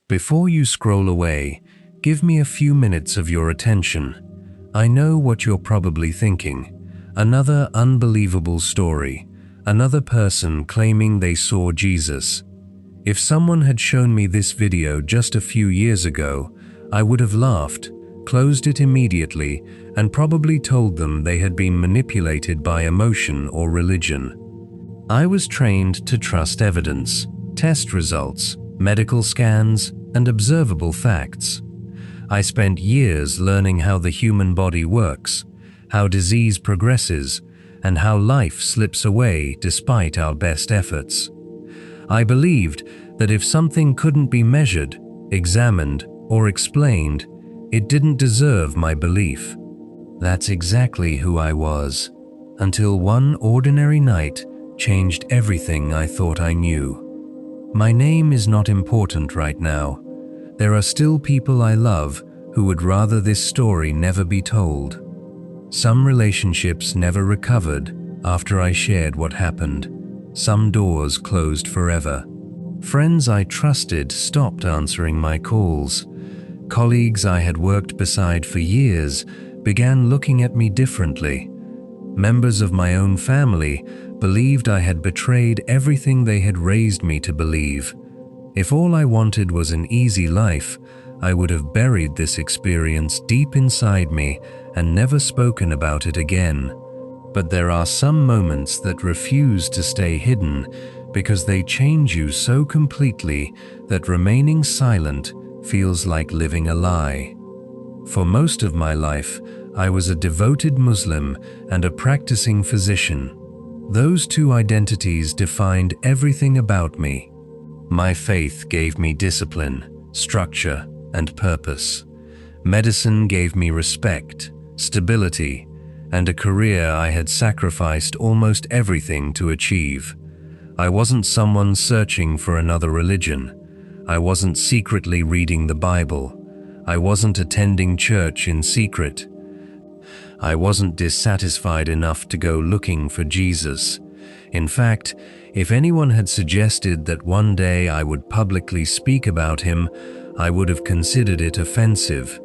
Before you scroll away, give me a few minutes of your attention. I know what you're probably thinking. Another unbelievable story. Another person claiming they saw Jesus. If someone had shown me this video just a few years ago, I would have laughed, closed it immediately, and probably told them they had been manipulated by emotion or religion. I was trained to trust evidence, test results, medical scans, and observable facts. I spent years learning how the human body works, how disease progresses, and how life slips away despite our best efforts. I believed that if something couldn't be measured, examined, or explained, it didn't deserve my belief. That's exactly who I was, until one ordinary night changed everything I thought I knew. My name is not important right now. There are still people I love who would rather this story never be told. Some relationships never recovered after I shared what happened. Some doors closed forever. Friends I trusted stopped answering my calls. Colleagues I had worked beside for years began looking at me differently. Members of my own family believed I had betrayed everything they had raised me to believe. If all I wanted was an easy life, I would have buried this experience deep inside me and never spoken about it again. But there are some moments that refuse to stay hidden because they change you so completely that remaining silent feels like living a lie. For most of my life, I was a devoted Muslim and a practicing physician. Those two identities defined everything about me. My faith gave me discipline, structure, and purpose. Medicine gave me respect, stability, and a career I had sacrificed almost everything to achieve. I wasn't someone searching for another religion. I wasn't secretly reading the Bible. I wasn't attending church in secret. I wasn't dissatisfied enough to go looking for Jesus. In fact, if anyone had suggested that one day I would publicly speak about him, I would have considered it offensive.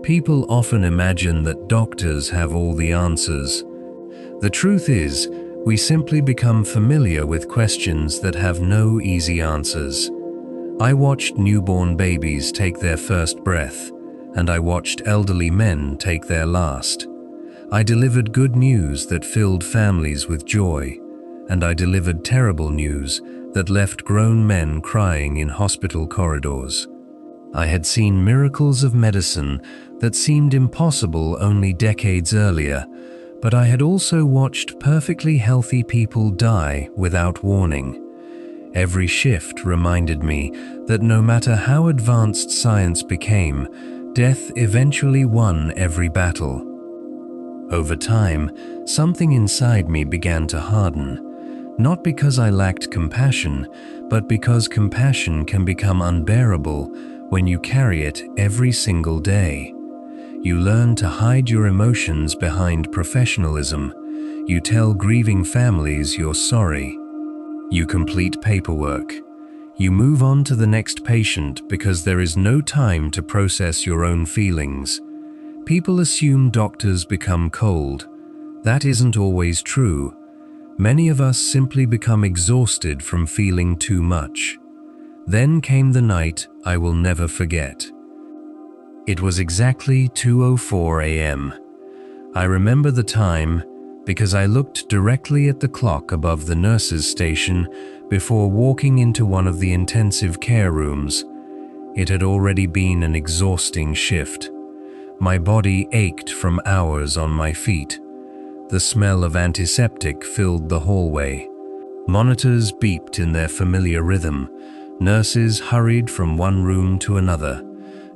People often imagine that doctors have all the answers. The truth is, we simply become familiar with questions that have no easy answers. I watched newborn babies take their first breath, and I watched elderly men take their last. I delivered good news that filled families with joy, and I delivered terrible news that left grown men crying in hospital corridors. I had seen miracles of medicine that seemed impossible only decades earlier, but I had also watched perfectly healthy people die without warning. Every shift reminded me that no matter how advanced science became, death eventually won every battle. Over time, something inside me began to harden, not because I lacked compassion, but because compassion can become unbearable when you carry it every single day. You learn to hide your emotions behind professionalism. You tell grieving families you're sorry. You complete paperwork. You move on to the next patient because there is no time to process your own feelings. People assume doctors become cold. That isn't always true. Many of us simply become exhausted from feeling too much. Then came the night I will never forget. It was exactly 2:04 a.m. I remember the time because I looked directly at the clock above the nurse's station before walking into one of the intensive care rooms. It had already been an exhausting shift. My body ached from hours on my feet. The smell of antiseptic filled the hallway. Monitors beeped in their familiar rhythm. Nurses hurried from one room to another.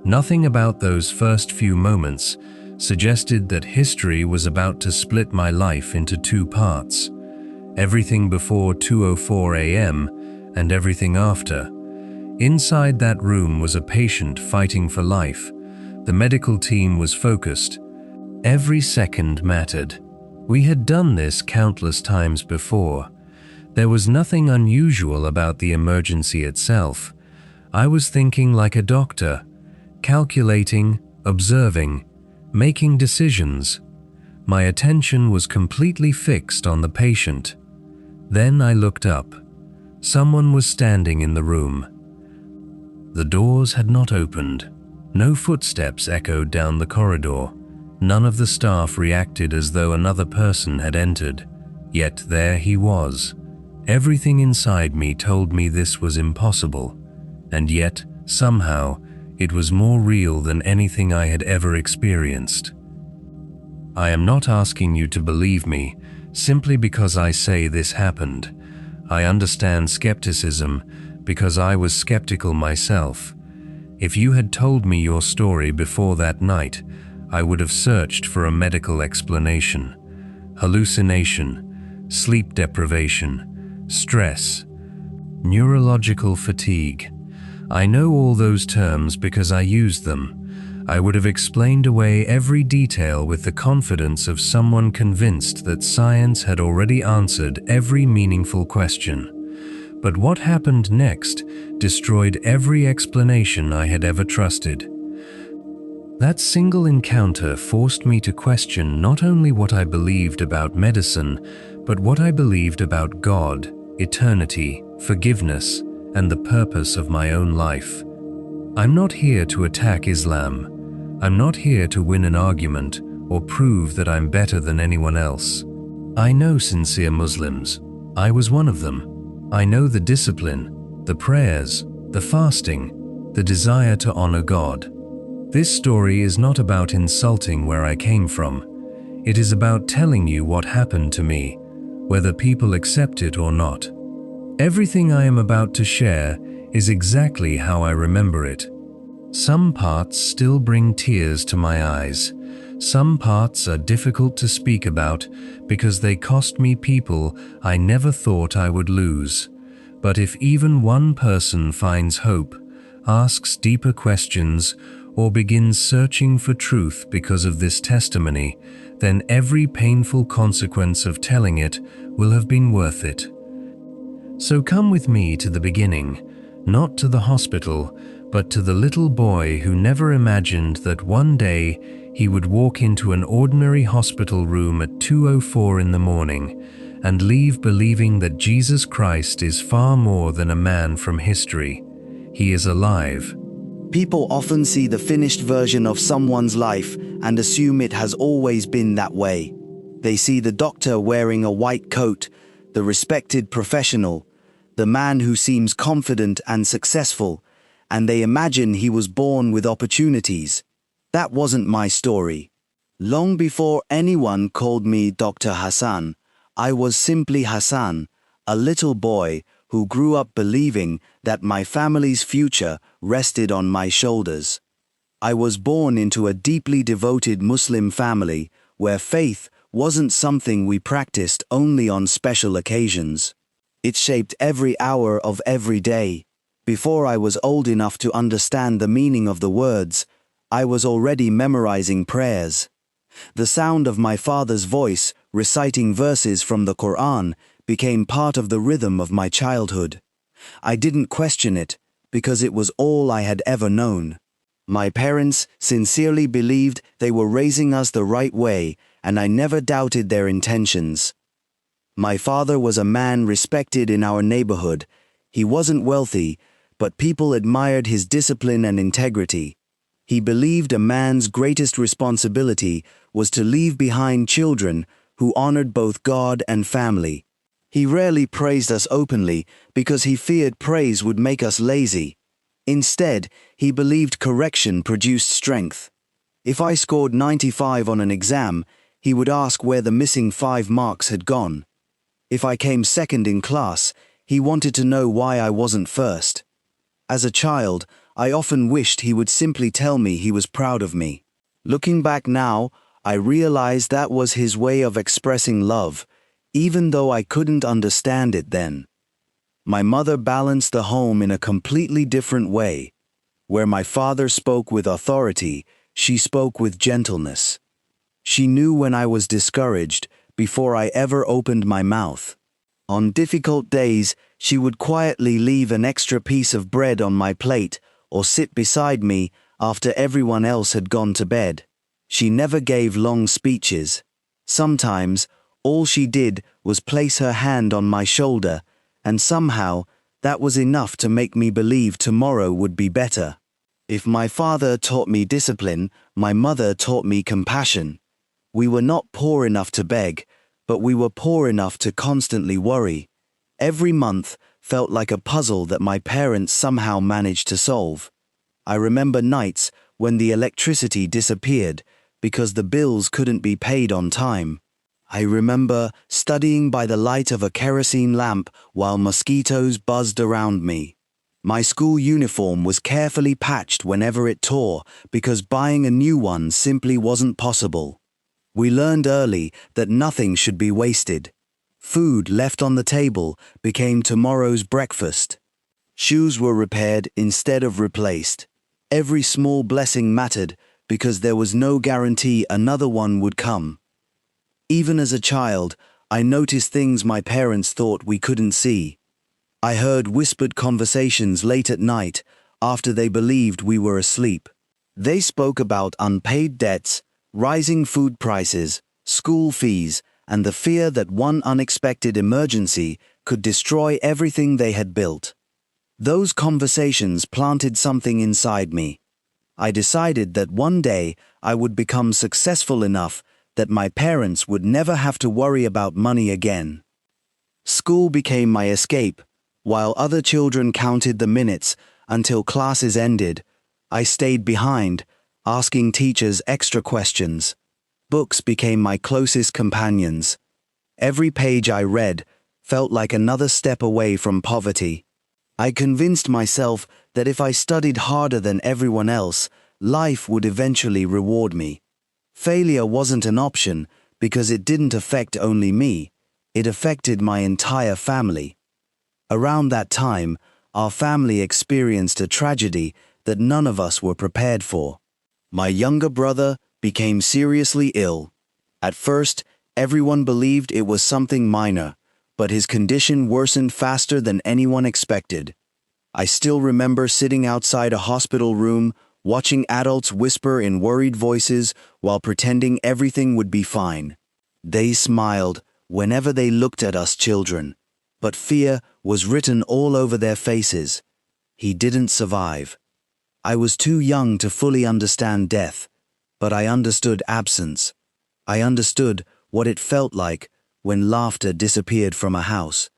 Nothing about those first few moments suggested that history was about to split my life into two parts. Everything before 2:04 a.m. and everything after. Inside that room was a patient fighting for life. The medical team was focused. Every second mattered. We had done this countless times before. There was nothing unusual about the emergency itself. I was thinking like a doctor, calculating, observing, making decisions. My attention was completely fixed on the patient. Then I looked up. Someone was standing in the room. The doors had not opened. No footsteps echoed down the corridor. None of the staff reacted as though another person had entered. Yet there he was. Everything inside me told me this was impossible. And yet, somehow, it was more real than anything I had ever experienced. I am not asking you to believe me simply because I say this happened. I understand skepticism because I was skeptical myself. If you had told me your story before that night, I would have searched for a medical explanation. Hallucination, sleep deprivation, stress, neurological fatigue. I know all those terms because I used them. I would have explained away every detail with the confidence of someone convinced that science had already answered every meaningful question. But what happened next destroyed every explanation I had ever trusted. That single encounter forced me to question not only what I believed about medicine, but what I believed about God, eternity, forgiveness, and the purpose of my own life. I'm not here to attack Islam. I'm not here to win an argument or prove that I'm better than anyone else. I know sincere Muslims. I was one of them. I know the discipline, the prayers, the fasting, the desire to honor God. This story is not about insulting where I came from. It is about telling you what happened to me, whether people accept it or not. Everything I am about to share is exactly how I remember it. Some parts still bring tears to my eyes. Some parts are difficult to speak about because they cost me people I never thought I would lose. But if even one person finds hope, asks deeper questions, or begins searching for truth because of this testimony, then every painful consequence of telling it will have been worth it. So come with me to the beginning, not to the hospital, but to the little boy who never imagined that one day he would walk into an ordinary hospital room at 2:04 in the morning and leave believing that Jesus Christ is far more than a man from history. He is alive. People often see the finished version of someone's life and assume it has always been that way. They see the doctor wearing a white coat, the respected professional, the man who seems confident and successful, and they imagine he was born with opportunities. That wasn't my story. Long before anyone called me Dr. Hasan, I was simply Hasan, a little boy who grew up believing that my family's future rested on my shoulders. I was born into a deeply devoted Muslim family where faith wasn't something we practiced only on special occasions. It shaped every hour of every day. Before I was old enough to understand the meaning of the words, I was already memorizing prayers. The sound of my father's voice reciting verses from the Quran became part of the rhythm of my childhood. I didn't question it because it was all I had ever known. My parents sincerely believed they were raising us the right way, and I never doubted their intentions. My father was a man respected in our neighborhood. He wasn't wealthy, but people admired his discipline and integrity. He believed a man's greatest responsibility was to leave behind children who honored both God and family. He rarely praised us openly because he feared praise would make us lazy. Instead, he believed correction produced strength. If I scored 95 on an exam, he would ask where the missing 5 marks had gone. If I came second in class, he wanted to know why I wasn't first. As a child, I often wished he would simply tell me he was proud of me. Looking back now, I realized that was his way of expressing love, even though I couldn't understand it then. My mother balanced the home in a completely different way. Where my father spoke with authority, she spoke with gentleness. She knew when I was discouraged before I ever opened my mouth. On difficult days, she would quietly leave an extra piece of bread on my plate or sit beside me after everyone else had gone to bed. She never gave long speeches. Sometimes, all she did was place her hand on my shoulder, and somehow, that was enough to make me believe tomorrow would be better. If my father taught me discipline, my mother taught me compassion. We were not poor enough to beg, but we were poor enough to constantly worry. Every month felt like a puzzle that my parents somehow managed to solve. I remember nights when the electricity disappeared because the bills couldn't be paid on time. I remember studying by the light of a kerosene lamp while mosquitoes buzzed around me. My school uniform was carefully patched whenever it tore because buying a new one simply wasn't possible. We learned early that nothing should be wasted. Food left on the table became tomorrow's breakfast. Shoes were repaired instead of replaced. Every small blessing mattered because there was no guarantee another one would come. Even as a child, I noticed things my parents thought we couldn't see. I heard whispered conversations late at night after they believed we were asleep. They spoke about unpaid debts, rising food prices, school fees, and the fear that one unexpected emergency could destroy everything they had built. Those conversations planted something inside me. I decided that one day I would become successful enough that my parents would never have to worry about money again. School became my escape. While other children counted the minutes until classes ended, I stayed behind, asking teachers extra questions. Books became my closest companions. Every page I read felt like another step away from poverty. I convinced myself that if I studied harder than everyone else, life would eventually reward me. Failure wasn't an option because it didn't affect only me, it affected my entire family. Around that time, our family experienced a tragedy that none of us were prepared for. My younger brother became seriously ill. At first, everyone believed it was something minor, but his condition worsened faster than anyone expected. I still remember sitting outside a hospital room, watching adults whisper in worried voices while pretending everything would be fine. They smiled whenever they looked at us children, but fear was written all over their faces. He didn't survive. I was too young to fully understand death, but I understood absence. I understood what it felt like when laughter disappeared from a house.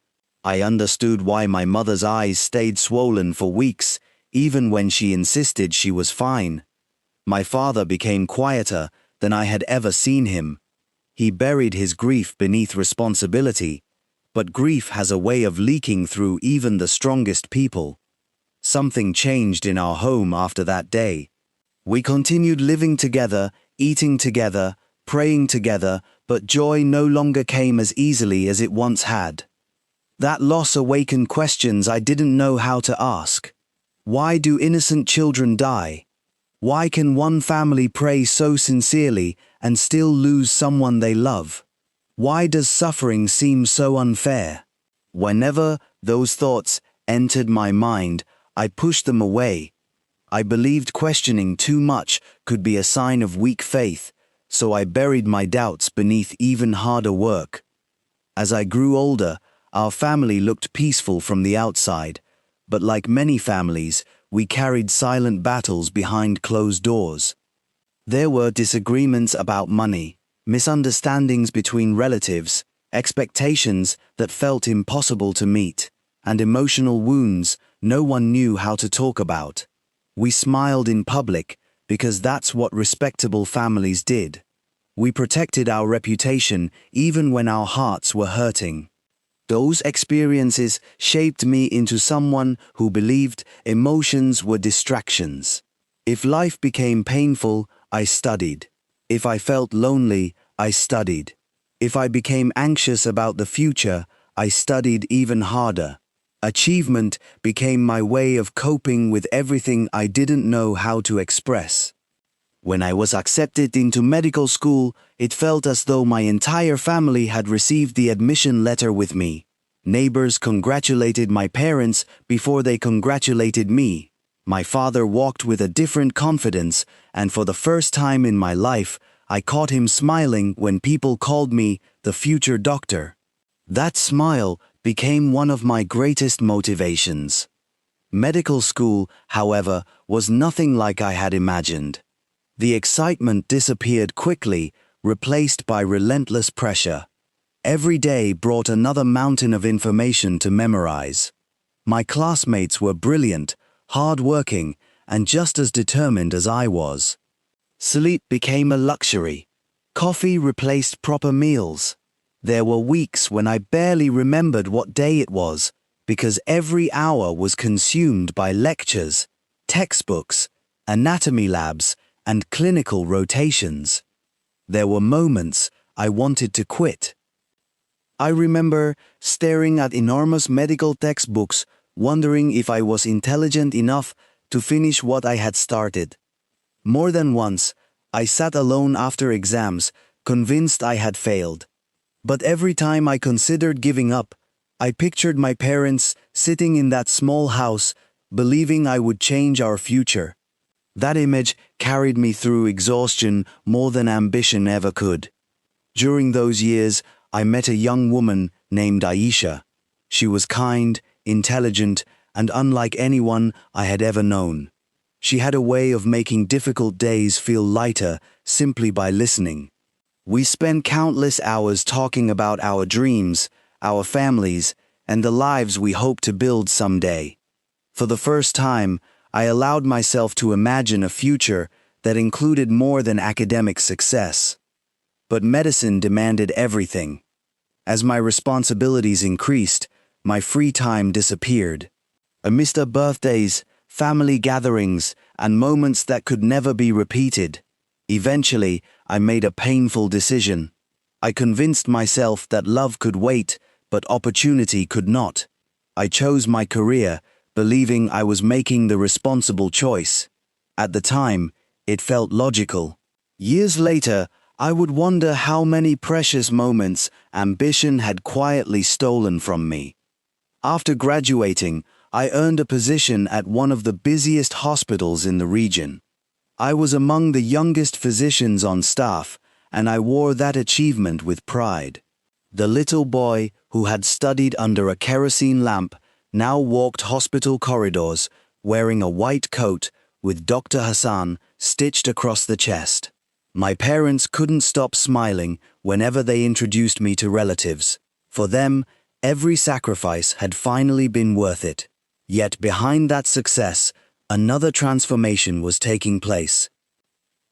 I understood why my mother's eyes stayed swollen for weeks, even when she insisted she was fine. My father became quieter than I had ever seen him. He buried his grief beneath responsibility, but grief has a way of leaking through even the strongest people. Something changed in our home after that day. We continued living together, eating together, praying together, but joy no longer came as easily as it once had. That loss awakened questions I didn't know how to ask. Why do innocent children die? Why can one family pray so sincerely and still lose someone they love? Why does suffering seem so unfair? Whenever those thoughts entered my mind, I pushed them away. I believed questioning too much could be a sign of weak faith, so I buried my doubts beneath even harder work. As I grew older, our family looked peaceful from the outside, but like many families, we carried silent battles behind closed doors. There were disagreements about money, misunderstandings between relatives, expectations that felt impossible to meet, and emotional wounds no one knew how to talk about. We smiled in public because that's what respectable families did. We protected our reputation even when our hearts were hurting. Those experiences shaped me into someone who believed emotions were distractions. If life became painful, I studied. If I felt lonely, I studied. If I became anxious about the future, I studied even harder. Achievement became my way of coping with everything I didn't know how to express. When I was accepted into medical school, it felt as though my entire family had received the admission letter with me. Neighbors congratulated my parents before they congratulated me. My father walked with a different confidence, and for the first time in my life, I caught him smiling when people called me the future doctor. That smile became one of my greatest motivations. Medical school, however, was nothing like I had imagined. The excitement disappeared quickly, replaced by relentless pressure. Every day brought another mountain of information to memorize. My classmates were brilliant, hard-working, and just as determined as I was. Sleep became a luxury. Coffee replaced proper meals. There were weeks when I barely remembered what day it was, because every hour was consumed by lectures, textbooks, anatomy labs, and clinical rotations. There were moments I wanted to quit. I remember staring at enormous medical textbooks, wondering if I was intelligent enough to finish what I had started. More than once, I sat alone after exams, convinced I had failed. But every time I considered giving up, I pictured my parents sitting in that small house, believing I would change our future. That image carried me through exhaustion more than ambition ever could. During those years, I met a young woman named Aisha. She was kind, intelligent, and unlike anyone I had ever known. She had a way of making difficult days feel lighter simply by listening. We spent countless hours talking about our dreams, our families, and the lives we hope to build someday. For the first time, I allowed myself to imagine a future that included more than academic success. But medicine demanded everything. As my responsibilities increased, my free time disappeared. Amidst birthdays, family gatherings, and moments that could never be repeated, eventually I made a painful decision. I convinced myself that love could wait, but opportunity could not. I chose my career, believing I was making the responsible choice. At the time, it felt logical. Years later, I would wonder how many precious moments ambition had quietly stolen from me. After graduating, I earned a position at one of the busiest hospitals in the region. I was among the youngest physicians on staff, and I wore that achievement with pride. The little boy who had studied under a kerosene lamp now walked hospital corridors, wearing a white coat with Dr. Hasan stitched across the chest. My parents couldn't stop smiling whenever they introduced me to relatives. For them, every sacrifice had finally been worth it. Yet behind that success, another transformation was taking place.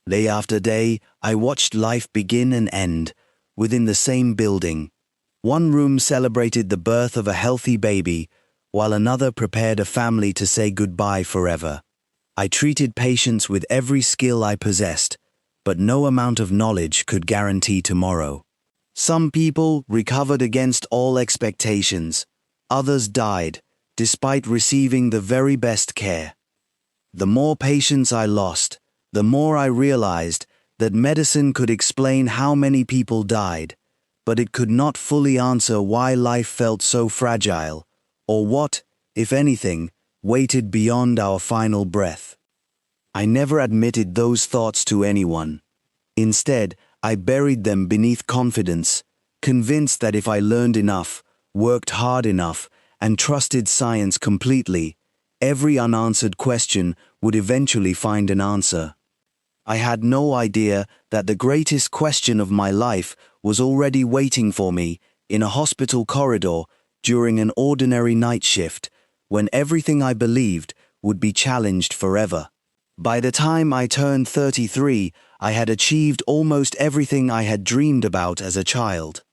Day after day, I watched life begin and end within the same building. One room celebrated the birth of a healthy baby, while another prepared a family to say goodbye forever. I treated patients with every skill I possessed, but no amount of knowledge could guarantee tomorrow. Some people recovered against all expectations. Others died, despite receiving the very best care. The more patients I lost, the more I realized that medicine could explain how many people died, but it could not fully answer why life felt so fragile, or what, if anything, waited beyond our final breath. I never admitted those thoughts to anyone. Instead, I buried them beneath confidence, convinced that if I learned enough, worked hard enough, and trusted science completely, every unanswered question would eventually find an answer. I had no idea that the greatest question of my life was already waiting for me in a hospital corridor during an ordinary night shift, when everything I believed would be challenged forever. By the time I turned 33, I had achieved almost everything I had dreamed about as a child.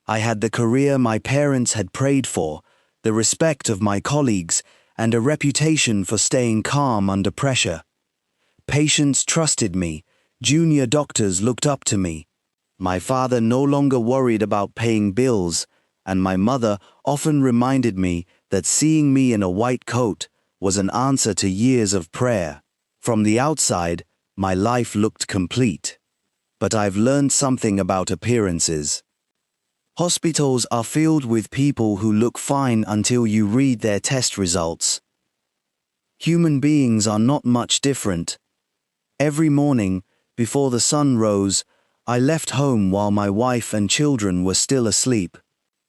I had the career my parents had prayed for, the respect of my colleagues, and a reputation for staying calm under pressure. Patients trusted me, junior doctors looked up to me. My father no longer worried about paying bills, and my mother often reminded me that seeing me in a white coat was an answer to years of prayer. From the outside, my life looked complete. But I've learned something about appearances. Hospitals are filled with people who look fine until you read their test results. Human beings are not much different. Every morning, before the sun rose, I left home while my wife and children were still asleep.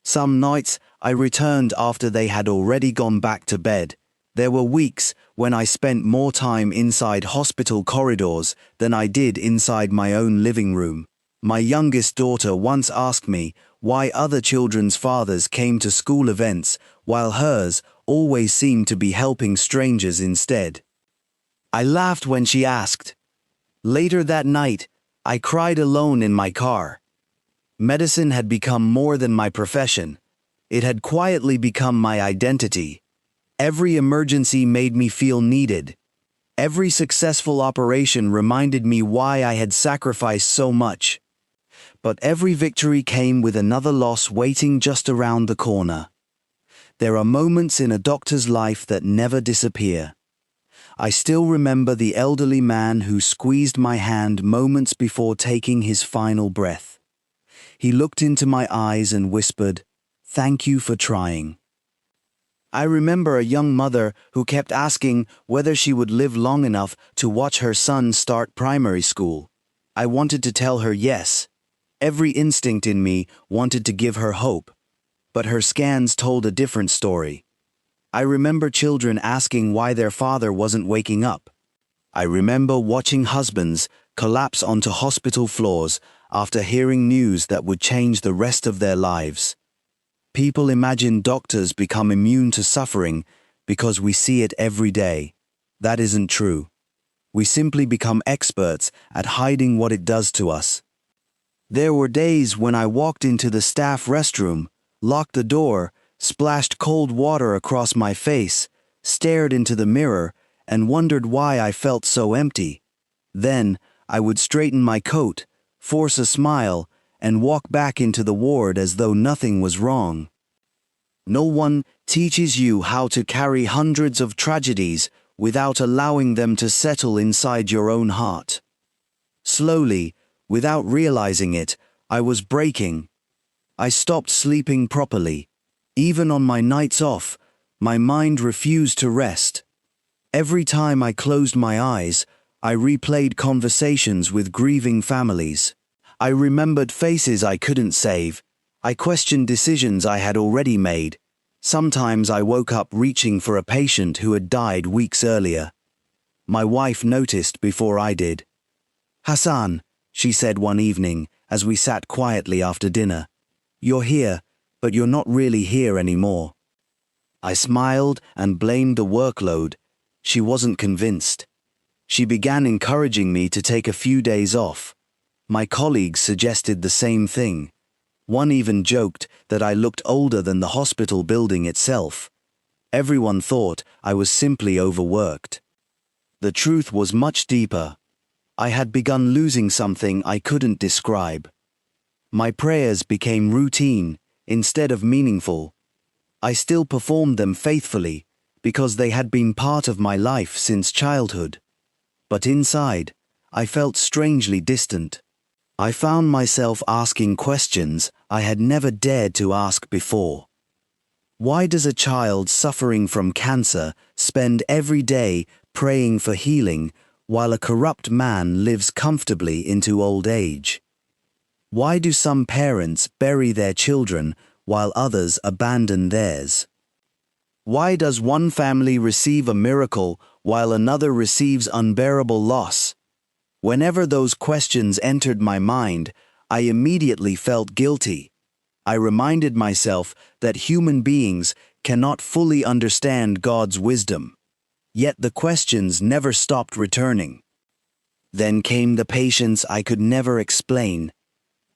Some nights I returned after they had already gone back to bed. There were weeks when I spent more time inside hospital corridors than I did inside my own living room. My youngest daughter once asked me why other children's fathers came to school events while hers always seemed to be helping strangers instead. I laughed when she asked. Later that night, I cried alone in my car. Medicine had become more than my profession. It had quietly become my identity. Every emergency made me feel needed. Every successful operation reminded me why I had sacrificed so much. But every victory came with another loss waiting just around the corner. There are moments in a doctor's life that never disappear. I still remember the elderly man who squeezed my hand moments before taking his final breath. He looked into my eyes and whispered, "Thank you for trying." I remember a young mother who kept asking whether she would live long enough to watch her son start primary school. I wanted to tell her yes. Every instinct in me wanted to give her hope. But her scans told a different story. I remember children asking why their father wasn't waking up. I remember watching husbands collapse onto hospital floors after hearing news that would change the rest of their lives. People imagine doctors become immune to suffering because we see it every day. That isn't true. We simply become experts at hiding what it does to us. There were days when I walked into the staff restroom, locked the door, splashed cold water across my face, stared into the mirror, and wondered why I felt so empty. Then, I would straighten my coat, force a smile, and walk back into the ward as though nothing was wrong. No one teaches you how to carry hundreds of tragedies without allowing them to settle inside your own heart. Slowly, without realizing it, I was breaking. I stopped sleeping properly. Even on my nights off, my mind refused to rest. Every time I closed my eyes, I replayed conversations with grieving families. I remembered faces I couldn't save. I questioned decisions I had already made. Sometimes I woke up reaching for a patient who had died weeks earlier. My wife noticed before I did. "Hasan," she said one evening as we sat quietly after dinner, "you're here, but you're not really here anymore." I smiled and blamed the workload. She wasn't convinced. She began encouraging me to take a few days off. My colleagues suggested the same thing. One even joked that I looked older than the hospital building itself. Everyone thought I was simply overworked. The truth was much deeper. I had begun losing something I couldn't describe. My prayers became routine instead of meaningful. I still performed them faithfully because they had been part of my life since childhood. But inside, I felt strangely distant. I found myself asking questions I had never dared to ask before. Why does a child suffering from cancer spend every day praying for healing while a corrupt man lives comfortably into old age? Why do some parents bury their children while others abandon theirs? Why does one family receive a miracle while another receives unbearable loss? Whenever those questions entered my mind, I immediately felt guilty. I reminded myself that human beings cannot fully understand God's wisdom. Yet the questions never stopped returning. Then came the patients I could never explain.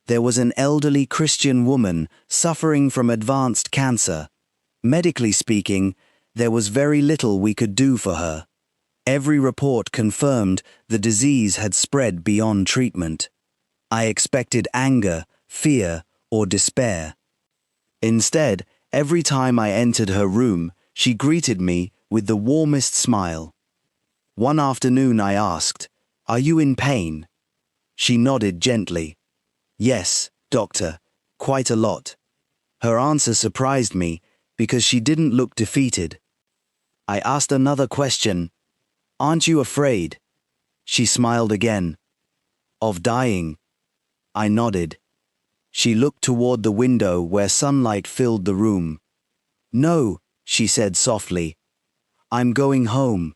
There was an elderly Christian woman suffering from advanced cancer. Medically speaking, there was very little we could do for her. Every report confirmed the disease had spread beyond treatment. I expected anger, fear, or despair. Instead, every time I entered her room, she greeted me with the warmest smile. One afternoon I asked, "Are you in pain?" She nodded gently. "Yes, doctor, quite a lot." Her answer surprised me because she didn't look defeated. I asked another question. "Aren't you afraid?" She smiled again. "Of dying?" I nodded. She looked toward the window where sunlight filled the room. "No," she said softly. "I'm going home."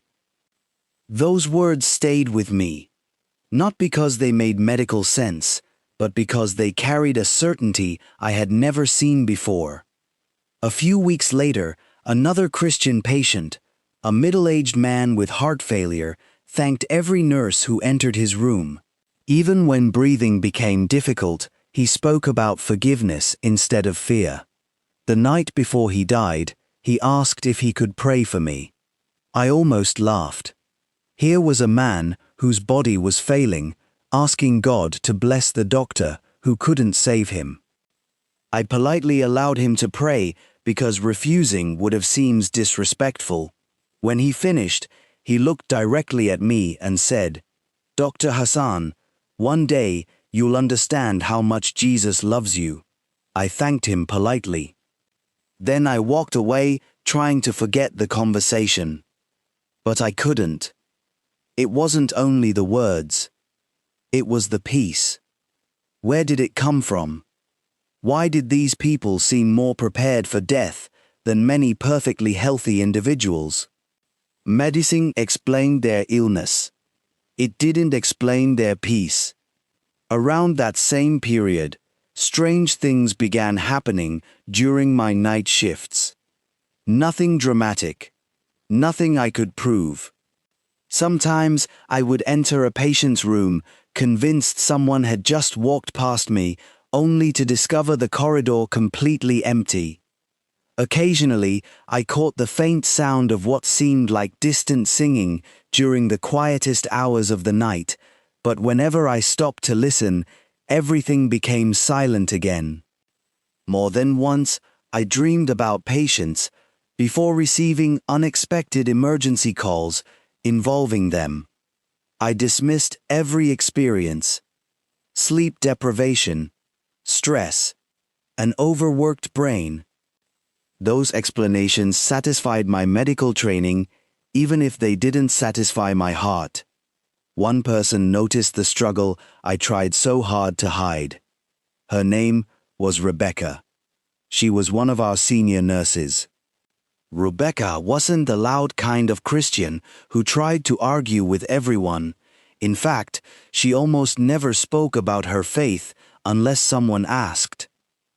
Those words stayed with me, not because they made medical sense, but because they carried a certainty I had never seen before. A few weeks later, another Christian patient, a middle-aged man with heart failure, thanked every nurse who entered his room. Even when breathing became difficult, he spoke about forgiveness instead of fear. The night before he died, he asked if he could pray for me. I almost laughed. Here was a man whose body was failing, asking God to bless the doctor who couldn't save him. I politely allowed him to pray because refusing would have seemed disrespectful. When he finished, he looked directly at me and said, "Dr. Hasan, one day you'll understand how much Jesus loves you." I thanked him politely. Then I walked away, trying to forget the conversation. But I couldn't. It wasn't only the words. It was the peace. Where did it come from? Why did these people seem more prepared for death than many perfectly healthy individuals? Medicine explained their illness. It didn't explain their peace. Around that same period, strange things began happening during my night shifts. Nothing dramatic. Nothing I could prove. Sometimes I would enter a patient's room, convinced someone had just walked past me, only to discover the corridor completely empty. Occasionally, I caught the faint sound of what seemed like distant singing during the quietest hours of the night, but whenever I stopped to listen, everything became silent again. More than once, I dreamed about patients before receiving unexpected emergency calls involving them. I dismissed every experience: sleep deprivation, stress, an overworked brain. Those explanations satisfied my medical training, even if they didn't satisfy my heart. One person noticed the struggle I tried so hard to hide. Her name was Rebecca. She was one of our senior nurses. Rebecca wasn't the loud kind of Christian who tried to argue with everyone. In fact, she almost never spoke about her faith unless someone asked.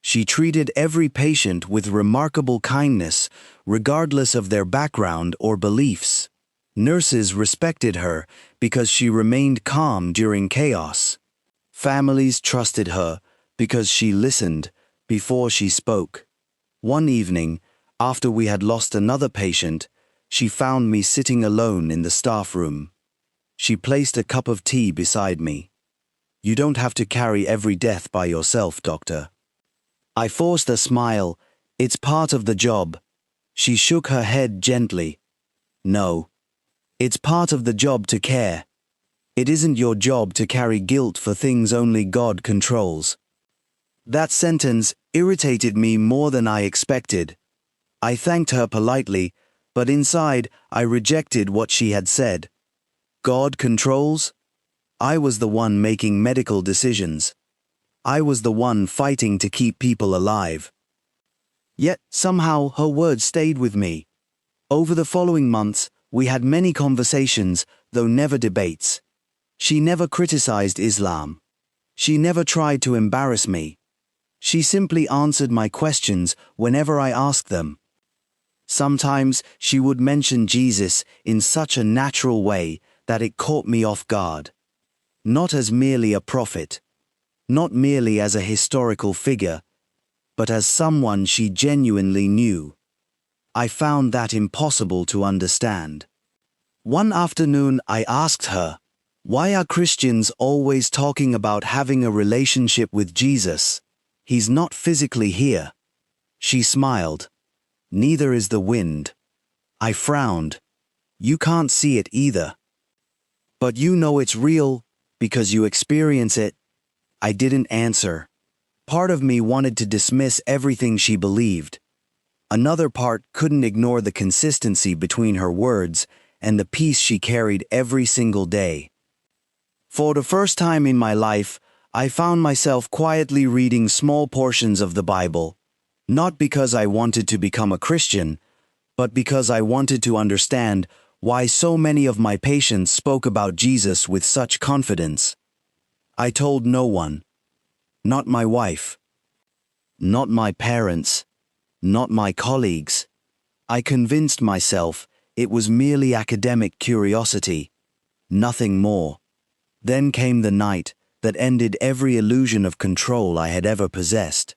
She treated every patient with remarkable kindness, regardless of their background or beliefs. Nurses respected her because she remained calm during chaos. Families trusted her because she listened before she spoke. One evening, after we had lost another patient, she found me sitting alone in the staff room. She placed a cup of tea beside me. "You don't have to carry every death by yourself, doctor." I forced a smile. "It's part of the job." She shook her head gently. "No. It's part of the job to care. It isn't your job to carry guilt for things only God controls." That sentence irritated me more than I expected. I thanked her politely, but inside I rejected what she had said. God controls? I was the one making medical decisions. I was the one fighting to keep people alive. Yet somehow her words stayed with me. Over the following months, we had many conversations, though never debates. She never criticized Islam. She never tried to embarrass me. She simply answered my questions whenever I asked them. Sometimes she would mention Jesus in such a natural way that it caught me off guard. Not as merely a prophet, not merely as a historical figure, but as someone she genuinely knew. I found that impossible to understand. One afternoon I asked her, "Why are Christians always talking about having a relationship with Jesus? He's not physically here." She smiled. "Neither is the wind." I frowned. "You can't see it either." "But you know it's real because you experience it." I didn't answer. Part of me wanted to dismiss everything she believed. Another part couldn't ignore the consistency between her words and the peace she carried every single day. For the first time in my life, I found myself quietly reading small portions of the Bible, not because I wanted to become a Christian, but because I wanted to understand why so many of my patients spoke about Jesus with such confidence. I told no one, not my wife, not my parents, not my colleagues. I convinced myself it was merely academic curiosity, nothing more. Then came the night that ended every illusion of control I had ever possessed.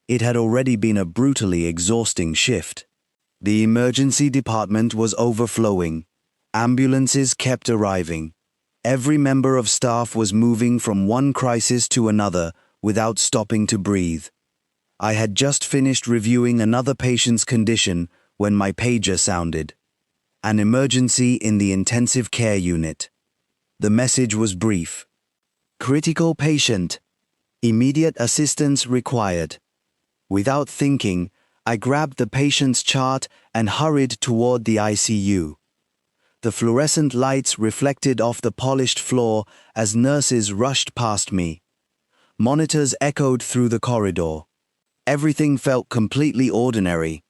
It had already been a brutally exhausting shift. The emergency department was overflowing. Ambulances kept arriving. Every member of staff was moving from one crisis to another without stopping to breathe. I had just finished reviewing another patient's condition when my pager sounded. An emergency in the intensive care unit. The message was brief. Critical patient. Immediate assistance required. Without thinking, I grabbed the patient's chart and hurried toward the ICU. The fluorescent lights reflected off the polished floor as nurses rushed past me. Monitors echoed through the corridor. Everything felt completely ordinary.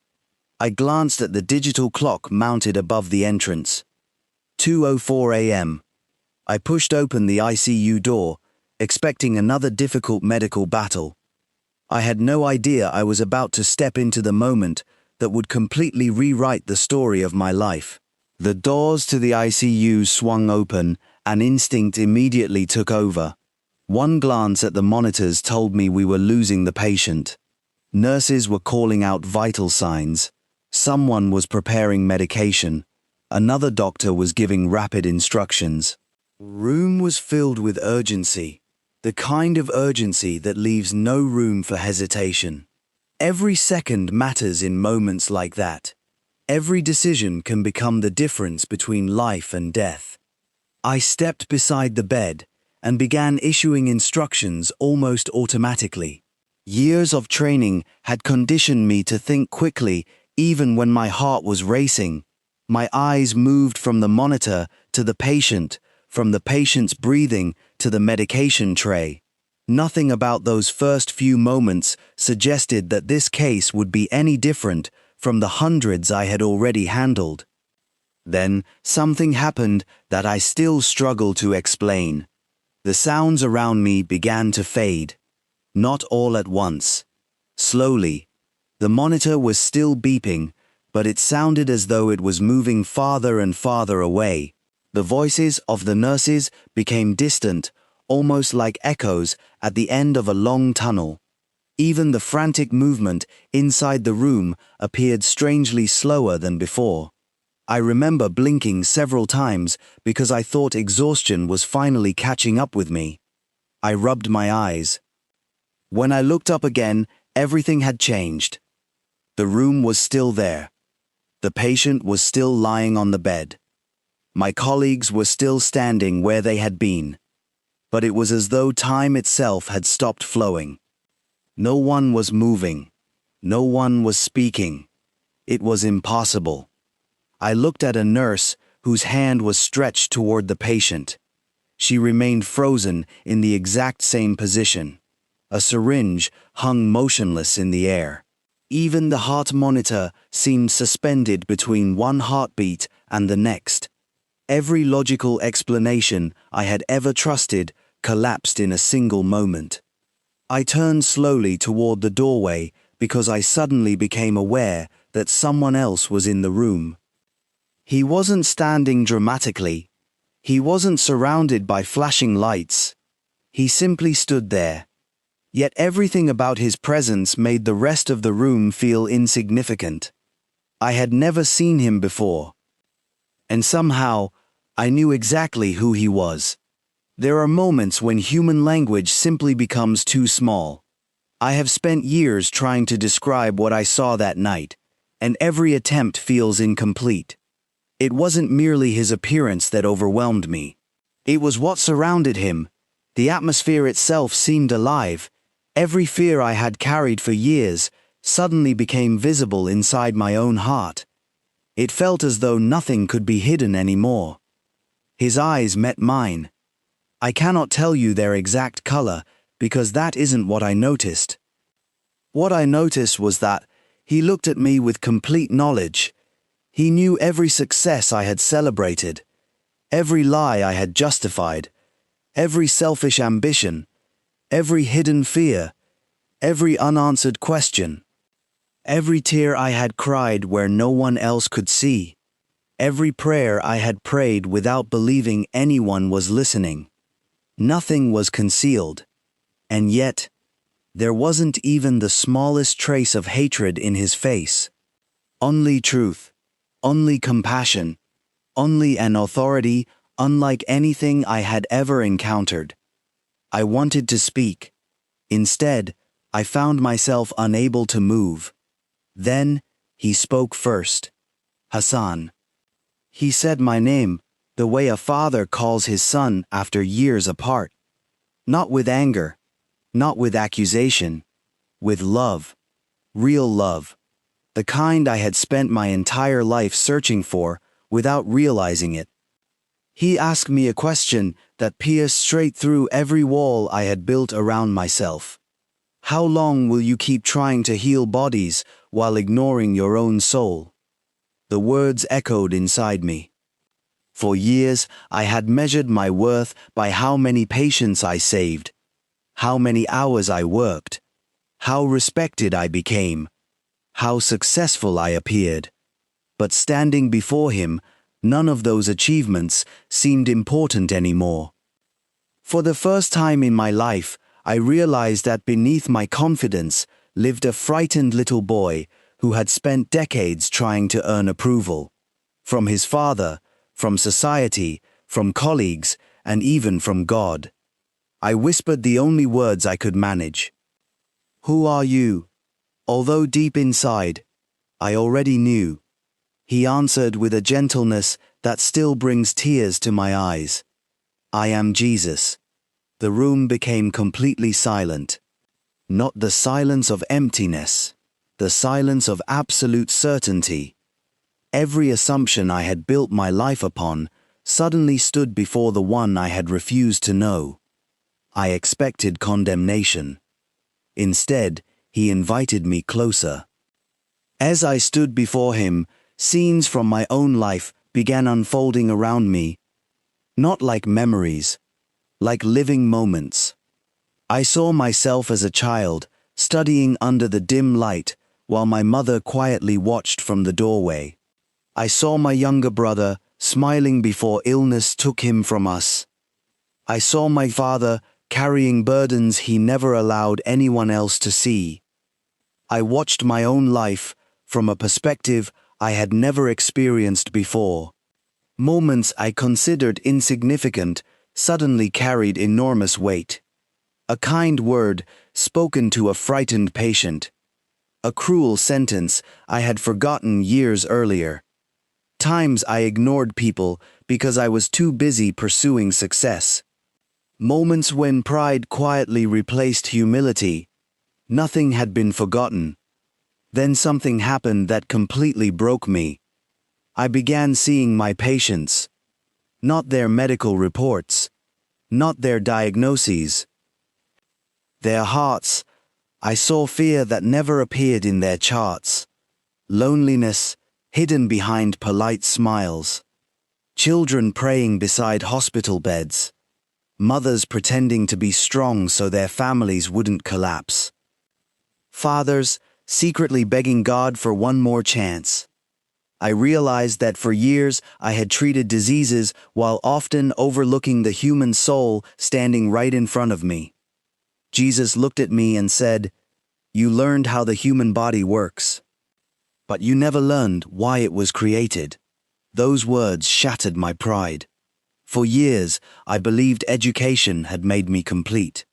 I glanced at the digital clock mounted above the entrance. 2:04 a.m. I pushed open the ICU door, expecting another difficult medical battle. I had no idea I was about to step into the moment that would completely rewrite the story of my life. The doors to the ICU swung open, and instinct immediately took over. One glance at the monitors told me we were losing the patient. Nurses were calling out vital signs. Someone was preparing medication. Another doctor was giving rapid instructions. The room was filled with urgency, the kind of urgency that leaves no room for hesitation. Every second matters in moments like that. Every decision can become the difference between life and death. I stepped beside the bed and began issuing instructions almost automatically. Years of training had conditioned me to think quickly even when my heart was racing. My eyes moved from the monitor to the patient, from the patient's breathing to the medication tray. Nothing about those first few moments suggested that this case would be any different from the hundreds I had already handled. Then something happened that I still struggle to explain. The sounds around me began to fade. Not all at once. Slowly. The monitor was still beeping, but it sounded as though it was moving farther and farther away. The voices of the nurses became distant, almost like echoes at the end of a long tunnel. Even the frantic movement inside the room appeared strangely slower than before. I remember blinking several times because I thought exhaustion was finally catching up with me. I rubbed my eyes. When I looked up again, everything had changed. The room was still there. The patient was still lying on the bed. My colleagues were still standing where they had been. But it was as though time itself had stopped flowing. No one was moving. No one was speaking. It was impossible. I looked at a nurse whose hand was stretched toward the patient. She remained frozen in the exact same position. A syringe hung motionless in the air. Even the heart monitor seemed suspended between one heartbeat and the next. Every logical explanation I had ever trusted collapsed in a single moment. I turned slowly toward the doorway because I suddenly became aware that someone else was in the room. He wasn't standing dramatically. He wasn't surrounded by flashing lights. He simply stood there. Yet everything about his presence made the rest of the room feel insignificant. I had never seen him before. And somehow, I knew exactly who he was. There are moments when human language simply becomes too small. I have spent years trying to describe what I saw that night, and every attempt feels incomplete. It wasn't merely his appearance that overwhelmed me. It was what surrounded him. The atmosphere itself seemed alive. Every fear I had carried for years suddenly became visible inside my own heart. It felt as though nothing could be hidden anymore. His eyes met mine. I cannot tell you their exact color because that isn't what I noticed. What I noticed was that he looked at me with complete knowledge. He knew every success I had celebrated, every lie I had justified, every selfish ambition, every hidden fear, every unanswered question, every tear I had cried where no one else could see, every prayer I had prayed without believing anyone was listening. Nothing was concealed, and yet there wasn't even the smallest trace of hatred in his face. Only truth, only compassion, only an authority unlike anything I had ever encountered. I wanted to speak. Instead, I found myself unable to move. Then, he spoke first. Hasan. He said my name, the way a father calls his son after years apart. Not with anger, not with accusation, with love, real love, the kind I had spent my entire life searching for without realizing it. He asked me a question that pierced straight through every wall I had built around myself. How long will you keep trying to heal bodies while ignoring your own soul? The words echoed inside me. For years, I had measured my worth by how many patients I saved, how many hours I worked, how respected I became, how successful I appeared. But standing before him, none of those achievements seemed important anymore. For the first time in my life, I realized that beneath my confidence lived a frightened little boy who had spent decades trying to earn approval. From his father, from society, from colleagues, and even from God. I whispered the only words I could manage. "Who are you?" Although deep inside, I already knew. He answered with a gentleness that still brings tears to my eyes. "I am Jesus." The room became completely silent. Not the silence of emptiness, the silence of absolute certainty. Every assumption I had built my life upon suddenly stood before the one I had refused to know. I expected condemnation. Instead, he invited me closer. As I stood before him, scenes from my own life began unfolding around me, not like memories, like living moments. I saw myself as a child, studying under the dim light, while my mother quietly watched from the doorway. I saw my younger brother smiling before illness took him from us. I saw my father carrying burdens he never allowed anyone else to see. I watched my own life from a perspective I had never experienced before. Moments I considered insignificant suddenly carried enormous weight. A kind word spoken to a frightened patient. A cruel sentence I had forgotten years earlier. Times I ignored people because I was too busy pursuing success. Moments when pride quietly replaced humility. Nothing had been forgotten. Then something happened that completely broke me. I began seeing my patients. Not their medical reports. Not their diagnoses. Their hearts. I saw fear that never appeared in their charts. Loneliness, hidden behind polite smiles. Children praying beside hospital beds. Mothers pretending to be strong so their families wouldn't collapse. Fathers secretly begging God for one more chance. I realized that for years I had treated diseases while often overlooking the human soul standing right in front of me. Jesus looked at me and said, "You learned how the human body works. But you never learned why it was created." Those words shattered my pride. For years, I believed education had made me complete.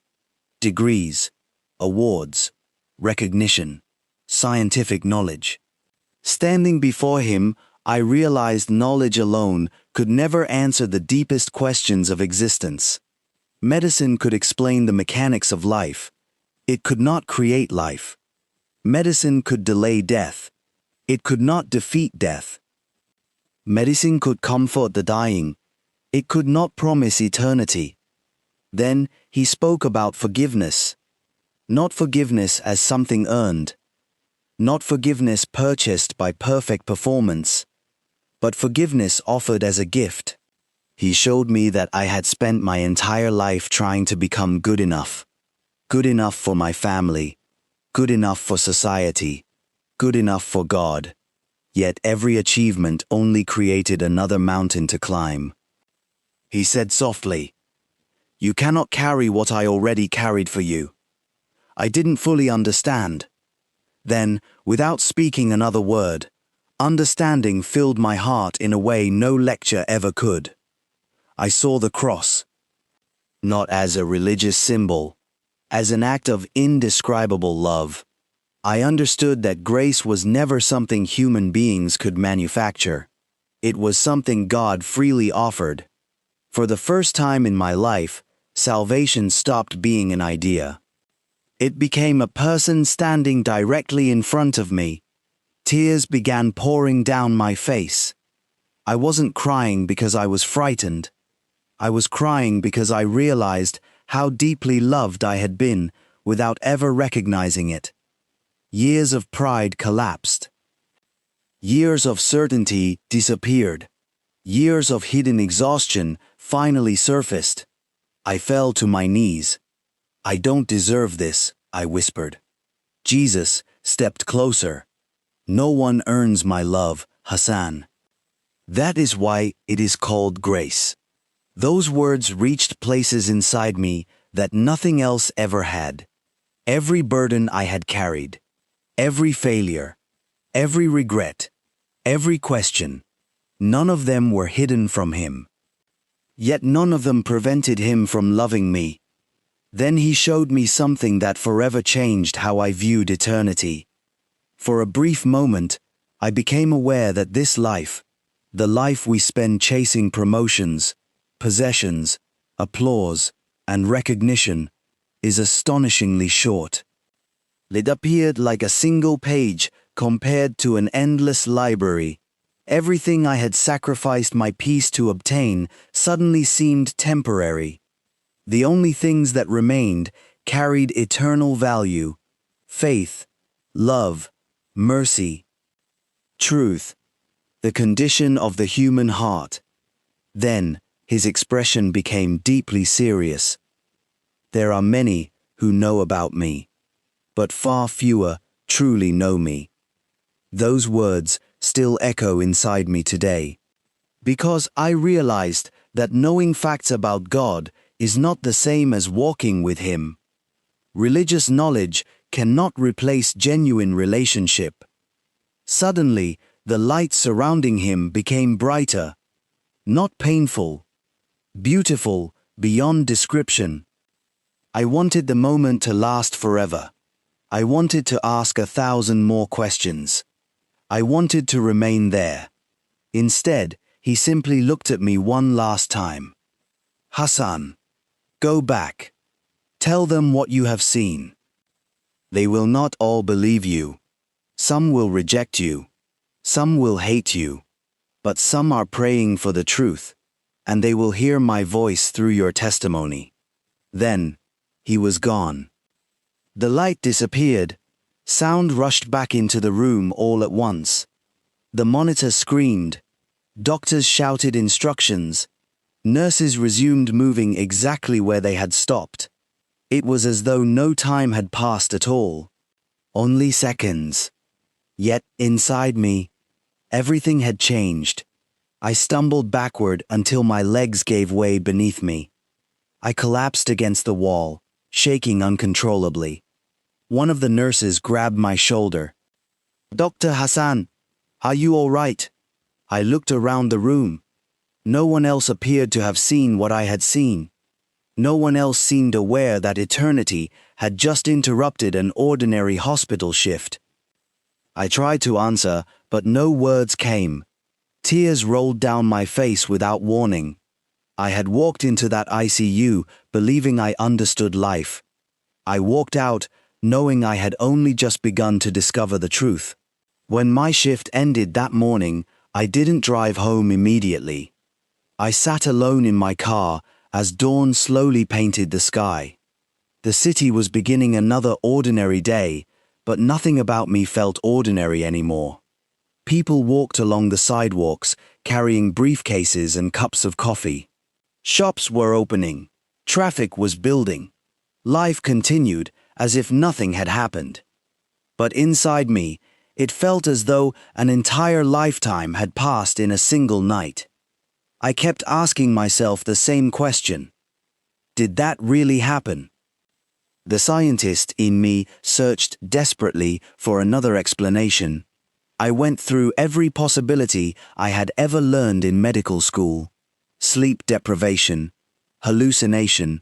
Degrees, awards, recognition, scientific knowledge. Standing before him, I realized knowledge alone could never answer the deepest questions of existence. Medicine could explain the mechanics of life. It could not create life. Medicine could delay death. It could not defeat death. Medicine could comfort the dying. It could not promise eternity. Then he spoke about forgiveness. Not forgiveness as something earned. Not forgiveness purchased by perfect performance, but forgiveness offered as a gift. He showed me that I had spent my entire life trying to become good enough. Good enough for my family. Good enough for society. Good enough for God. Yet every achievement only created another mountain to climb. He said softly, "You cannot carry what I already carried for you." I didn't fully understand. Then, without speaking another word, understanding filled my heart in a way no lecture ever could. I saw the cross, not as a religious symbol, as an act of indescribable love. I understood that grace was never something human beings could manufacture. It was something God freely offered. For the first time in my life, salvation stopped being an idea. It became a person standing directly in front of me. Tears began pouring down my face. I wasn't crying because I was frightened. I was crying because I realized how deeply loved I had been without ever recognizing it. Years of pride collapsed. Years of certainty disappeared. Years of hidden exhaustion finally surfaced. I fell to my knees. "I don't deserve this," I whispered. Jesus stepped closer. "No one earns my love, Hasan. That is why it is called grace." Those words reached places inside me that nothing else ever had. Every burden I had carried, every failure, every regret, every question, none of them were hidden from him. Yet none of them prevented him from loving me. Then he showed me something that forever changed how I viewed eternity. For a brief moment, I became aware that this life, the life we spend chasing promotions, possessions, applause, and recognition, is astonishingly short. It appeared like a single page compared to an endless library. Everything I had sacrificed my peace to obtain suddenly seemed temporary. The only things that remained carried eternal value: faith, love, mercy, truth, the condition of the human heart. Then his expression became deeply serious. "There are many who know about me, but far fewer truly know me." Those words still echo inside me today, because I realized that knowing facts about God is not the same as walking with Him. Religious knowledge cannot replace genuine relationship. Suddenly, the light surrounding him became brighter, not painful, beautiful beyond description. I wanted the moment to last forever. I wanted to ask 1,000 more questions. I wanted to remain there. Instead, he simply looked at me one last time. "Hasan, go back. Tell them what you have seen. They will not all believe you. Some will reject you. Some will hate you. But some are praying for the truth, and they will hear my voice through your testimony." Then, he was gone. The light disappeared. Sound rushed back into the room all at once. The monitor screamed. Doctors shouted instructions. Nurses resumed moving exactly where they had stopped. It was as though no time had passed at all. Only seconds. Yet, inside me, everything had changed. I stumbled backward until my legs gave way beneath me. I collapsed against the wall, shaking uncontrollably. One of the nurses grabbed my shoulder. "Dr. Hasan, are you all right?" I looked around the room. No one else appeared to have seen what I had seen. No one else seemed aware that eternity had just interrupted an ordinary hospital shift. I tried to answer, but no words came. Tears rolled down my face without warning. I had walked into that ICU believing I understood life. I walked out, knowing I had only just begun to discover the truth. When my shift ended that morning, I didn't drive home immediately. I sat alone in my car as dawn slowly painted the sky. The city was beginning another ordinary day, but nothing about me felt ordinary anymore. People walked along the sidewalks, carrying briefcases and cups of coffee. Shops were opening. Traffic was building. Life continued as if nothing had happened. But inside me, it felt as though an entire lifetime had passed in a single night. I kept asking myself the same question. Did that really happen? The scientist in me searched desperately for another explanation. I went through every possibility I had ever learned in medical school. Sleep deprivation, hallucination,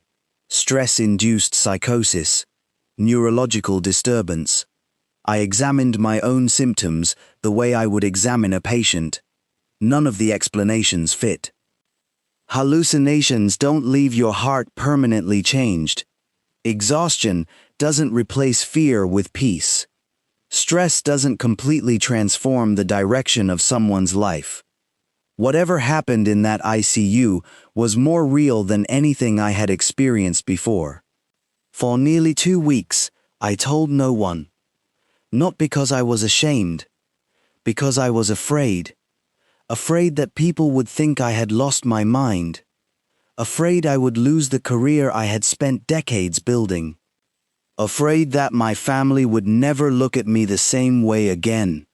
stress-induced psychosis, neurological disturbance. I examined my own symptoms the way I would examine a patient. None of the explanations fit. Hallucinations don't leave your heart permanently changed. Exhaustion doesn't replace fear with peace. Stress doesn't completely transform the direction of someone's life. Whatever happened in that ICU was more real than anything I had experienced before. For nearly 2 weeks, I told no one. Not because I was ashamed, because I was afraid. Afraid that people would think I had lost my mind. Afraid I would lose the career I had spent decades building. Afraid that my family would never look at me the same way again.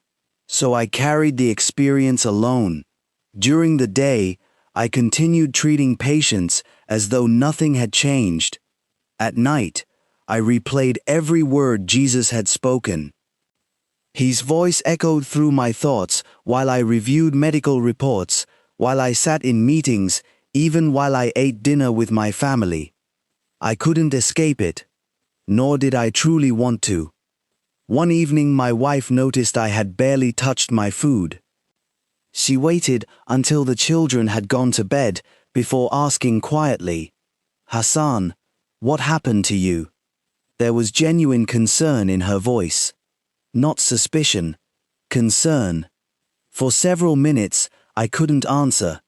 So I carried the experience alone. During the day, I continued treating patients as though nothing had changed. At night, I replayed every word Jesus had spoken. His voice echoed through my thoughts while I reviewed medical reports, while I sat in meetings, even while I ate dinner with my family. I couldn't escape it, nor did I truly want to. One evening my wife noticed I had barely touched my food. She waited until the children had gone to bed before asking quietly, "Hasan, what happened to you?" There was genuine concern in her voice. Not suspicion, concern. For several minutes, I couldn't answer.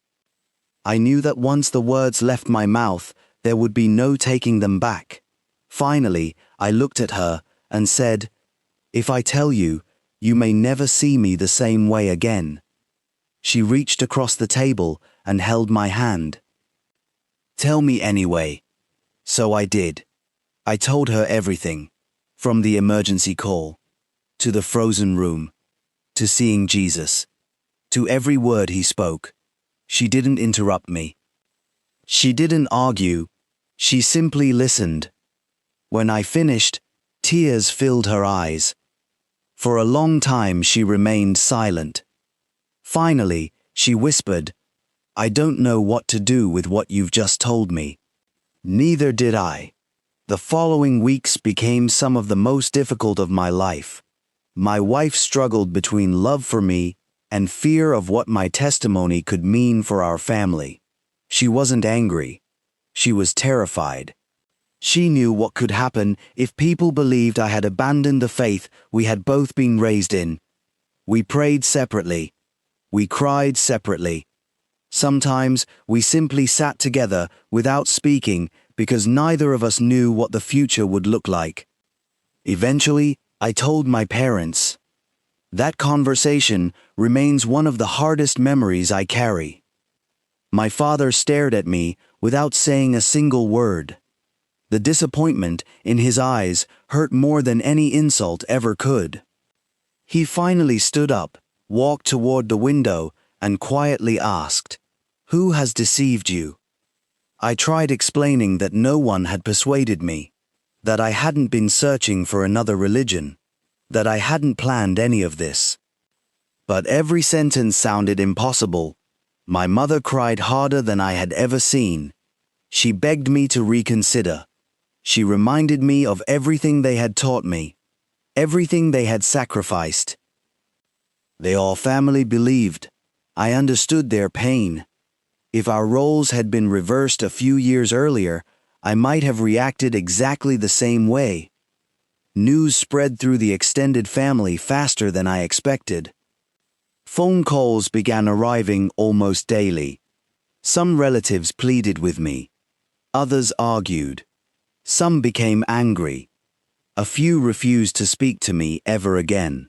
I knew that once the words left my mouth, there would be no taking them back. Finally, I looked at her and said, "If I tell you, you may never see me the same way again." She reached across the table and held my hand. "Tell me anyway." So I did. I told her everything, from the emergency call, to the frozen room, to seeing Jesus, to every word he spoke. She didn't interrupt me. She didn't argue. She simply listened. When I finished, tears filled her eyes. For a long time she remained silent. Finally, she whispered, "I don't know what to do with what you've just told me." Neither did I. The following weeks became some of the most difficult of my life. My wife struggled between love for me and fear of what my testimony could mean for our family. She wasn't angry. She was terrified. She knew what could happen if people believed I had abandoned the faith we had both been raised in. We prayed separately. We cried separately. Sometimes we simply sat together without speaking because neither of us knew what the future would look like. Eventually, I told my parents. That conversation remains one of the hardest memories I carry. My father stared at me without saying a single word. The disappointment in his eyes hurt more than any insult ever could. He finally stood up, walked toward the window, and quietly asked, "Who has deceived you?" I tried explaining that no one had persuaded me, that I hadn't been searching for another religion, that I hadn't planned any of this. But every sentence sounded impossible. My mother cried harder than I had ever seen. She begged me to reconsider. She reminded me of everything they had taught me, everything they had sacrificed. Our family believed. I understood their pain. If our roles had been reversed a few years earlier, I might have reacted exactly the same way. News spread through the extended family faster than I expected. Phone calls began arriving almost daily. Some relatives pleaded with me. Others argued. Some became angry. A few refused to speak to me ever again.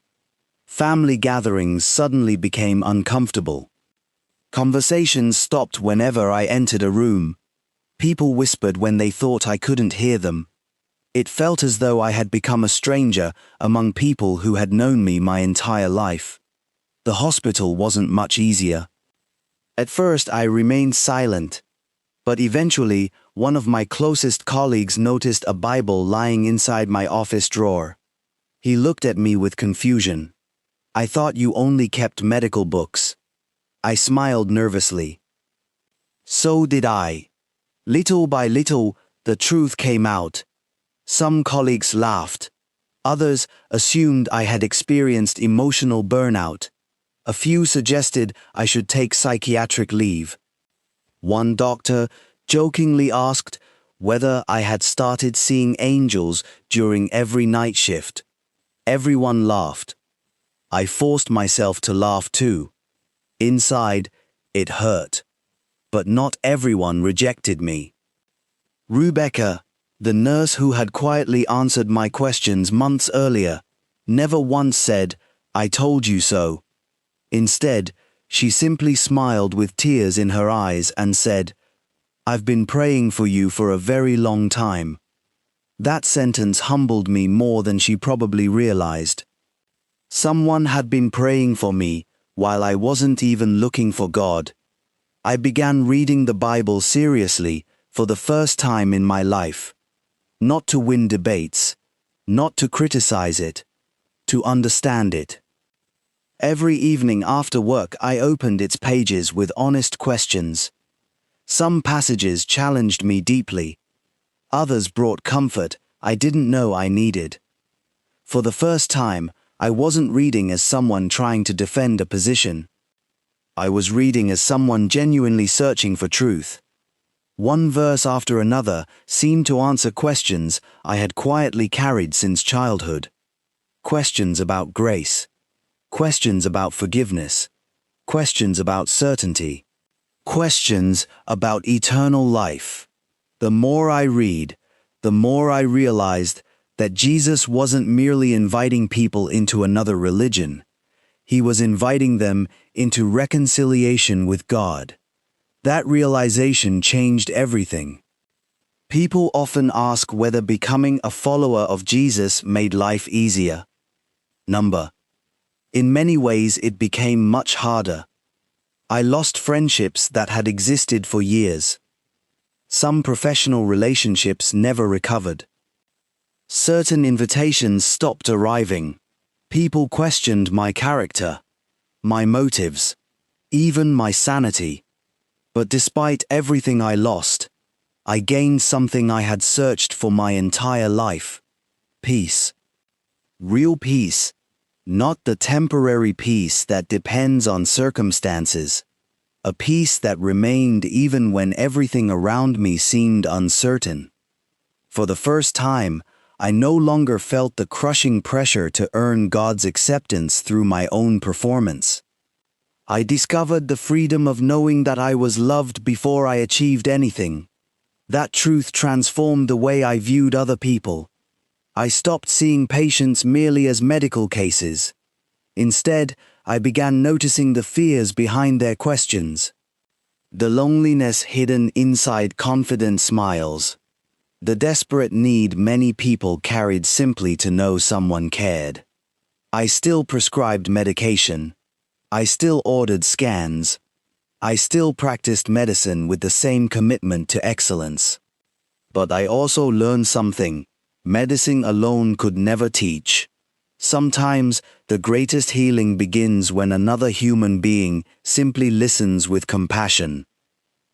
Family gatherings suddenly became uncomfortable. Conversations stopped whenever I entered a room. People whispered when they thought I couldn't hear them. It felt as though I had become a stranger among people who had known me my entire life. The hospital wasn't much easier. At first, I remained silent. But eventually, one of my closest colleagues noticed a Bible lying inside my office drawer. He looked at me with confusion. "I thought you only kept medical books." I smiled nervously. So did I. Little by little, the truth came out. Some colleagues laughed. Others assumed I had experienced emotional burnout. A few suggested I should take psychiatric leave. One doctor jokingly asked whether I had started seeing angels during every night shift. Everyone laughed. I forced myself to laugh too. Inside, it hurt. But not everyone rejected me. Rebecca, the nurse who had quietly answered my questions months earlier, never once said, "I told you so." Instead, she simply smiled with tears in her eyes and said, "I've been praying for you for a very long time." That sentence humbled me more than she probably realized. Someone had been praying for me while I wasn't even looking for God. I began reading the Bible seriously for the first time in my life. Not to win debates, not to criticize it, to understand it. Every evening after work, I opened its pages with honest questions. Some passages challenged me deeply. Others brought comfort I didn't know I needed. For the first time, I wasn't reading as someone trying to defend a position. I was reading as someone genuinely searching for truth. One verse after another seemed to answer questions I had quietly carried since childhood. Questions about grace. Questions about forgiveness. Questions about certainty. Questions about eternal life. The more I read, the more I realized that Jesus wasn't merely inviting people into another religion. He was inviting them into reconciliation with God. That realization changed everything. People often ask whether becoming a follower of Jesus made life easier. In many ways, it became much harder. I lost friendships that had existed for years. Some professional relationships never recovered. Certain invitations stopped arriving. People questioned my character, my motives, even my sanity. But despite everything I lost, I gained something I had searched for my entire life: peace. Real peace. Not the temporary peace that depends on circumstances. A peace that remained even when everything around me seemed uncertain. For the first time, I no longer felt the crushing pressure to earn God's acceptance through my own performance. I discovered the freedom of knowing that I was loved before I achieved anything. That truth transformed the way I viewed other people. I stopped seeing patients merely as medical cases. Instead, I began noticing the fears behind their questions. The loneliness hidden inside confident smiles. The desperate need many people carried simply to know someone cared. I still prescribed medication. I still ordered scans. I still practiced medicine with the same commitment to excellence. But I also learned something medicine alone could never teach. Sometimes the greatest healing begins when another human being simply listens with compassion.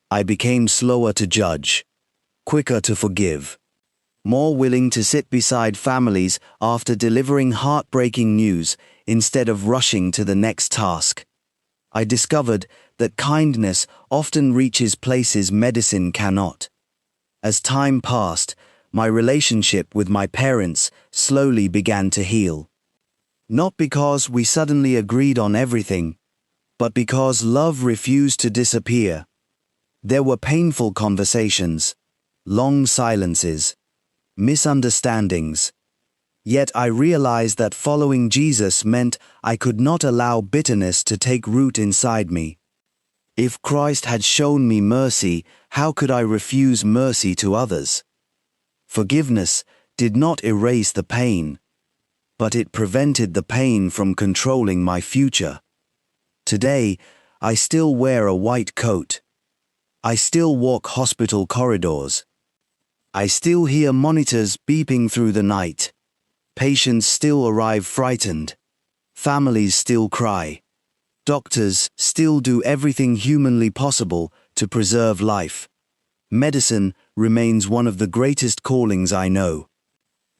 I became slower to judge, quicker to forgive, more willing to sit beside families after delivering heartbreaking news instead of rushing to the next task. I discovered that kindness often reaches places medicine cannot. As time passed, my relationship with my parents slowly began to heal. Not because we suddenly agreed on everything, but because love refused to disappear. There were painful conversations, long silences, misunderstandings. Yet I realized that following Jesus meant I could not allow bitterness to take root inside me. If Christ had shown me mercy, how could I refuse mercy to others? Forgiveness did not erase the pain, but it prevented the pain from controlling my future. Today, I still wear a white coat. I still walk hospital corridors. I still hear monitors beeping through the night. Patients still arrive frightened. Families still cry. Doctors still do everything humanly possible to preserve life. Medicine remains one of the greatest callings I know.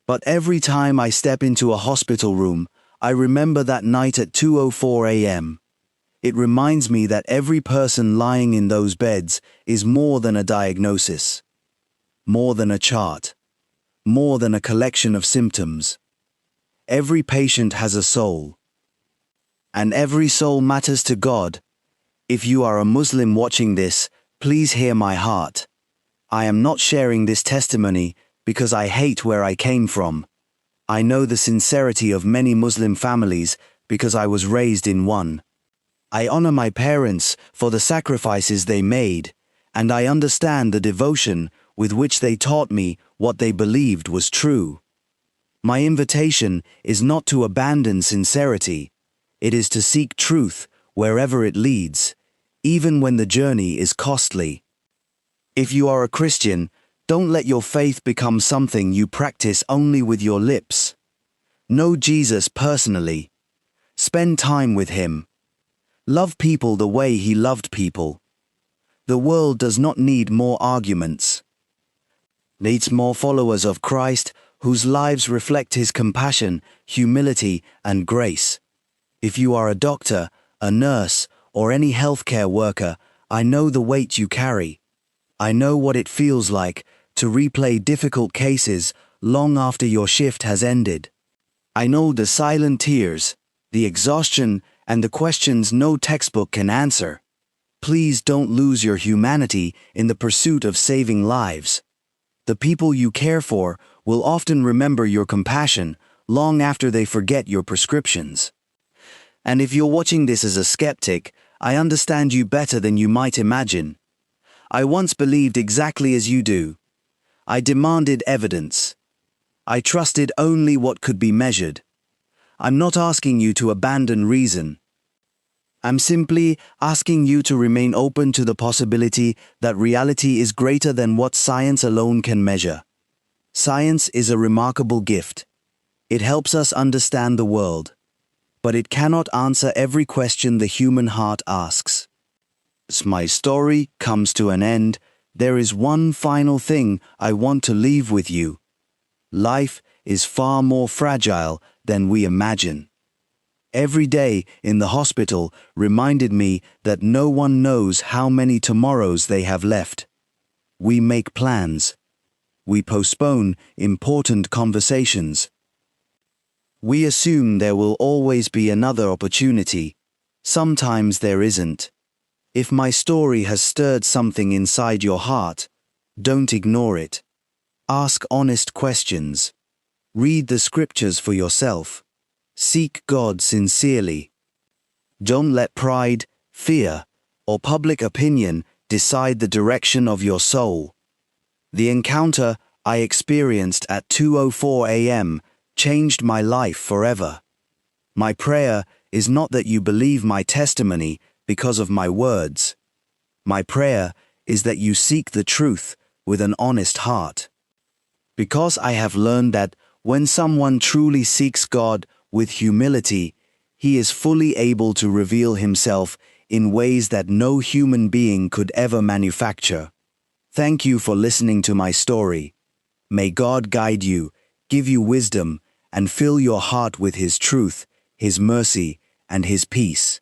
But every time I step into a hospital room, I remember that night at 2:04 a.m. It reminds me that every person lying in those beds is more than a diagnosis, more than a chart, more than a collection of symptoms. Every patient has a soul. And every soul matters to God. If you are a Muslim watching this, please hear my heart. I am not sharing this testimony because I hate where I came from. I know the sincerity of many Muslim families because I was raised in one. I honor my parents for the sacrifices they made, and I understand the devotion with which they taught me what they believed was true. My invitation is not to abandon sincerity. It is to seek truth wherever it leads, even when the journey is costly. If you are a Christian, don't let your faith become something you practice only with your lips. Know Jesus personally. Spend time with him. Love people the way he loved people. The world does not need more arguments. Needs more followers of Christ whose lives reflect his compassion, humility, and grace. If you are a doctor, a nurse, or any healthcare worker, I know the weight you carry. I know what it feels like to replay difficult cases long after your shift has ended. I know the silent tears, the exhaustion, and the questions no textbook can answer. Please don't lose your humanity in the pursuit of saving lives. The people you care for will often remember your compassion long after they forget your prescriptions. And if you're watching this as a skeptic, I understand you better than you might imagine. I once believed exactly as you do. I demanded evidence. I trusted only what could be measured. I'm not asking you to abandon reason. I'm simply asking you to remain open to the possibility that reality is greater than what science alone can measure. Science is a remarkable gift. It helps us understand the world, but it cannot answer every question the human heart asks. As my story comes to an end, there is one final thing I want to leave with you. Life is far more fragile than we imagine. Every day in the hospital reminded me that no one knows how many tomorrows they have left. We make plans. We postpone important conversations. We assume there will always be another opportunity. Sometimes there isn't. If my story has stirred something inside your heart, don't ignore it. Ask honest questions. Read the scriptures for yourself. Seek God sincerely. Don't let pride, fear, or public opinion decide the direction of your soul. The encounter I experienced at 2:04 a.m. changed my life forever. My prayer is not that you believe my testimony because of my words. My prayer is that you seek the truth with an honest heart. Because I have learned that when someone truly seeks God with humility, he is fully able to reveal himself in ways that no human being could ever manufacture. Thank you for listening to my story. May God guide you, give you wisdom, and fill your heart with his truth, his mercy, and his peace.